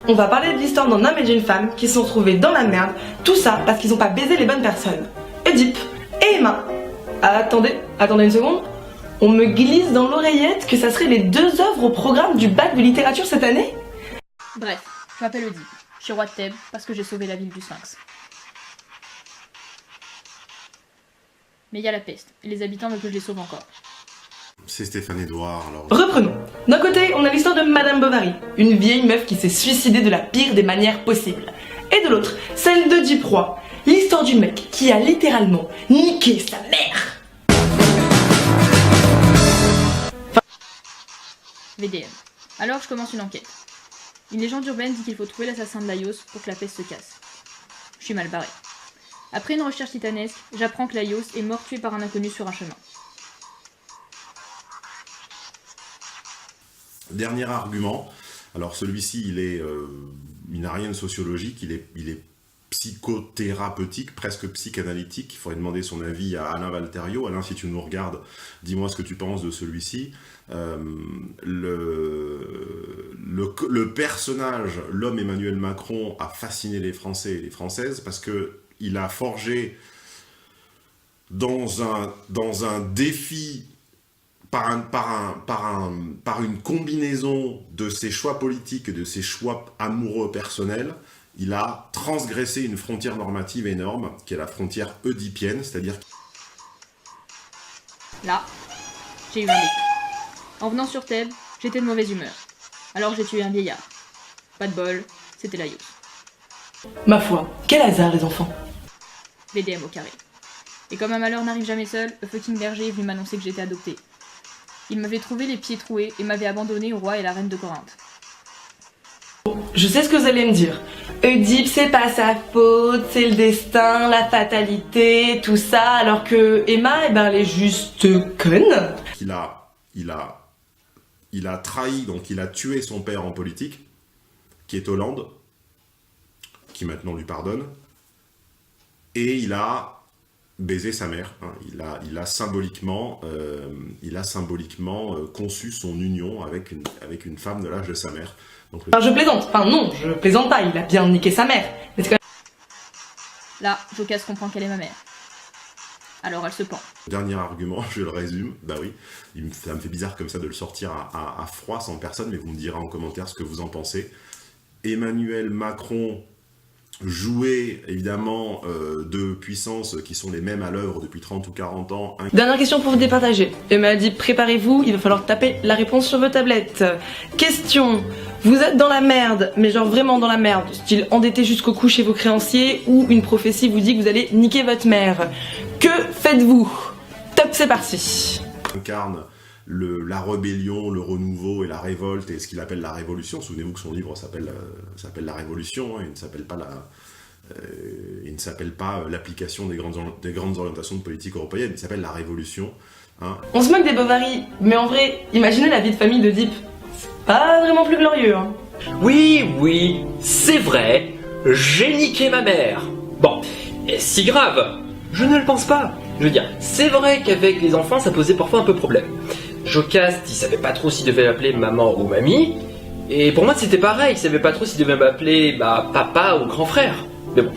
On va parler de l'histoire d'un homme et d'une femme qui se sont retrouvés dans la merde, tout ça parce qu'ils n'ont pas baisé les bonnes personnes. Oedipe et Emma. Attendez une seconde. On me glisse dans l'oreillette que ça serait les deux œuvres au programme du bac de littérature cette année. Bref, je m'appelle Oedipe, je suis roi de Thèbes parce que j'ai sauvé la ville du Sphinx. Mais il y a la peste, et les habitants veulent que je les sauve encore. C'est Stéphane Edouard, alors... Reprenons. D'un côté, on a l'histoire de Madame Bovary, une vieille meuf qui s'est suicidée de la pire des manières possibles. Et de l'autre, celle d'Oedipe Roi, l'histoire du mec qui a littéralement niqué sa mère. VDM. Alors je commence une enquête. Une légende urbaine dit qu'il faut trouver l'assassin de Laios pour que la peste se casse. Je suis mal barré. Après une recherche titanesque, j'apprends que Laios est mort tué par un inconnu sur un chemin. Dernier argument, alors celui-ci il n'a rien de sociologique, il est psychothérapeutique, presque psychanalytique. Il faudrait demander son avis à Alain Valterio. Alain, si tu nous regardes, dis-moi ce que tu penses de celui-ci. Le personnage, l'homme Emmanuel Macron, a fasciné les Français et les Françaises parce qu'il a forgé dans un défi, par une combinaison de ses choix politiques et de ses choix amoureux personnels, il a transgressé une frontière normative énorme, qui est la frontière oedipienne, c'est-à-dire... Là, j'ai eu un déclic. En venant sur Thèbes, j'étais de mauvaise humeur. Alors j'ai tué un vieillard. Pas de bol, c'était Laios. Ma foi, quel hasard les enfants. VDM au carré. Et comme un malheur n'arrive jamais seul, le fucking berger est venu m'annoncer que j'étais adoptée. Il m'avait trouvé les pieds troués et m'avait abandonné au roi et la reine de Corinthe. Je sais ce que vous allez me dire. Oedipe, c'est pas sa faute, c'est le destin, la fatalité, tout ça, alors que Emma, elle est juste conne. Il a trahi, donc il a tué son père en politique, qui est Hollande, qui maintenant lui pardonne, et il a baiser sa mère, hein. Il a symboliquement conçu son union avec une femme de l'âge de sa mère. Donc, je plaisante, non, je plaisante pas, il a bien niqué sa mère. Mais c'est quand même... Là, Jokas comprend qu'elle est ma mère. Alors elle se pend. Dernier argument, je le résume, bah oui, ça me fait bizarre comme ça de le sortir à froid, sans personne, mais vous me direz en commentaire ce que vous en pensez. Emmanuel Macron jouer évidemment de puissances qui sont les mêmes à l'œuvre depuis 30 ou 40 ans. Dernière question pour vous départager. Emma a dit préparez-vous, il va falloir taper la réponse sur vos tablettes. Question, vous êtes dans la merde, mais genre vraiment dans la merde, style endetté jusqu'au cou chez vos créanciers, ou une prophétie vous dit que vous allez niquer votre mère. Que faites-vous? Top, c'est parti. Incarne la rébellion, le renouveau et la révolte et ce qu'il appelle la révolution. Souvenez-vous que son livre s'appelle La Révolution, hein, il ne s'appelle pas l'application des grandes orientations de politique européenne, il s'appelle La Révolution. Hein. On se moque des Bovary, mais en vrai, imaginez la vie de famille d'Oedipe. C'est pas vraiment plus glorieux, hein. Oui, c'est vrai, j'ai niqué ma mère. Bon, est-ce si grave? Je ne le pense pas. Je veux dire, c'est vrai qu'avec les enfants, ça posait parfois un peu problème. Jocaste, il savait pas trop s'il devait m'appeler maman ou mamie. Et pour moi, c'était pareil, il savait pas trop s'il devait m'appeler papa ou grand frère. Mais bon,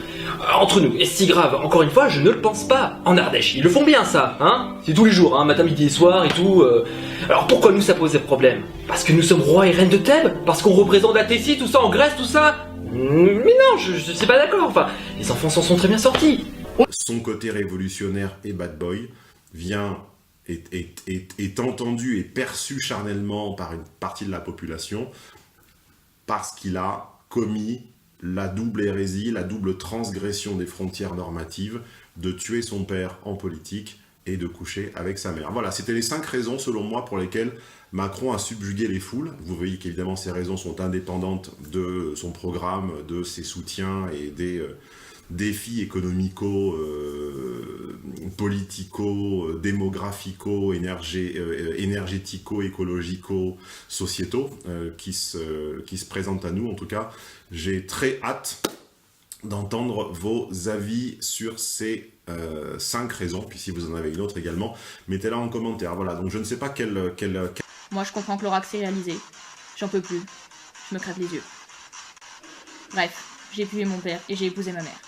entre nous, est-ce si grave? Encore une fois, je ne le pense pas. En Ardèche, ils le font bien ça, hein? C'est tous les jours, hein, matin, midi et soir et tout. Alors pourquoi nous, ça posait problème? Parce que nous sommes rois et reines de Thèbes? Parce qu'on représente la Tessie, tout ça, en Grèce, tout ça? Mais non, je suis pas d'accord. Enfin, les enfants s'en sont très bien sortis. Son côté révolutionnaire et bad boy est entendu et perçu charnellement par une partie de la population parce qu'il a commis la double hérésie, la double transgression des frontières normatives de tuer son père en politique et de coucher avec sa mère. Voilà, c'était les 5 raisons, selon moi, pour lesquelles Macron a subjugué les foules. Vous voyez qu'évidemment, ces raisons sont indépendantes de son programme, de ses soutiens et des défis économico, politico, démographico, énergético, écologico, sociétaux qui se présentent à nous. En tout cas, j'ai très hâte d'entendre vos avis sur ces 5 raisons, puis si vous en avez une autre également, mettez-la en commentaire. Voilà, donc je ne sais pas quelle... Moi je comprends que l'oracle s'est réalisé. J'en peux plus. Je me crève les yeux. Bref, j'ai tué mon père et j'ai épousé ma mère.